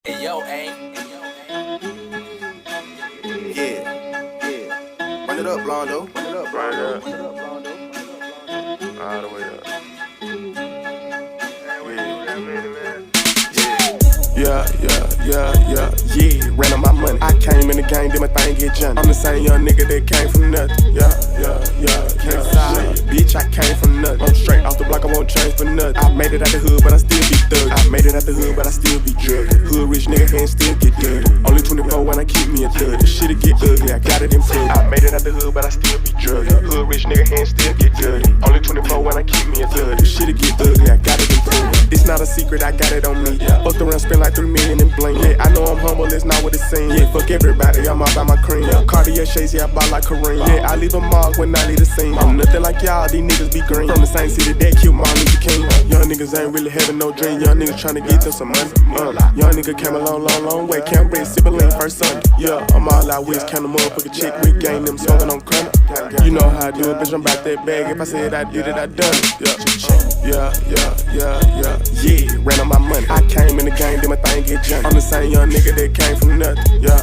Hey yo, ain't. Yeah. Run it up, Blondo. Run it up, Run it up. Blondo. All the way up. Yeah. Ran on my money. I came in the game, did my thing, get jumped. I'm the same young nigga that came from nothing. Yeah. Bitch, I came from nothing. I'm straight off the block, I won't change for nothing. I made it out the hood, but I still be thug. I made it out the hood, but I still be drug. Hood rich nigga hands still get dirty. Only 24 when I keep me a thug. The shit'll get ugly, I got it in plug. I made it out the hood, but I still be drug. Hood rich nigga hands still get dirty. Only 24 when I keep me a thug. The shit'll get ugly, I got it in plug. It's not a secret, I got it on me. Fucked around, spent like 3 million in bling. Yeah, I know I'm humble, it's not what it seems. Yeah, fuck everybody, I'm all by my cream. Cartier shades, yeah, I bought like Kareem. Yeah, I leave a mark when I leave the scene. I'm nothing like y'all, these niggas be green. From the same city that killed Martin Luther King. Young niggas ain't really having no dream. Young niggas tryna get them some money. Young nigga came a long way. Can't break sibling first Sunday. Yeah, I'm all out with count a motherfucking chick. We gang them smoking on credit. You know how I do it, bitch, I'm about that bag. If I said I did it, I done it. Yeah, ran on my money. I came in the game, did my thing, get jumped. I'm the same young nigga that came from nothing. Yeah.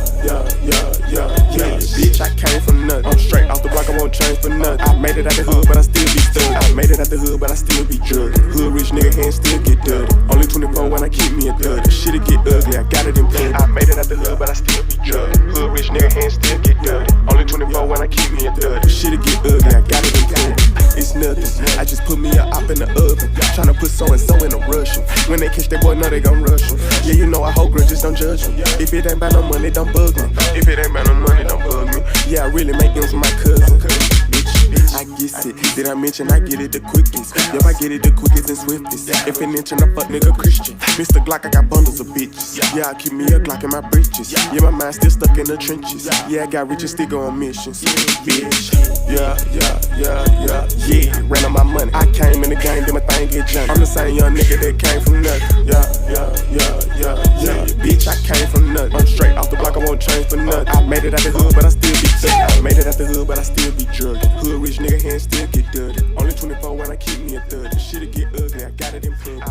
Bitch, I came from nothing. I'm straight off the block, I won't change for nothing. I made it out the hood, but I still be thug. I made it out the hood, but I still be drug. Hood rich nigga hands still get dirty. Only 24 when I keep me a thug. The shit'll get ugly, I got it in plug. I made it out the hood, but I still be drug. Hood rich nigga hands still get dirty. Only 24 when I keep me a thug. The shit'll get ugly, I got it in plug. It's nothing, I just put me a op in the oven. Tryna put so and so in a rush. When they catch that boy, know they gon' rush him. Yeah, you know I hold grudges, don't judge me. If it ain't about no money, don't bug me. If it ain't about no money, don't bug me. Yeah, I really make ends with my cousin. Bitch, I get it. Did I mention I get it the quickest? Yep, I get it the quickest and swiftest. If an inch and I fuck nigga Christian. Mr. Glock, I got bundles of bitches. Yeah, I keep me a Glock in my breeches. Yeah, my mind still stuck in the trenches. Yeah, I got rich and still go on missions. Bitch, yeah. Ran on my money. I came in the game, did my thing, get jumped. I'm the same young nigga that came from nothing. Yeah. Bitch, I came from nothing. I'm straight off the block, I won't change for nothing. I made it out the hood, but I still be thug. I made it out the hood, but I still be drug. Hood rich nigga hands still get dirty. Only 24 when I keep me a thug. The shit'll get ugly, I got it in plug.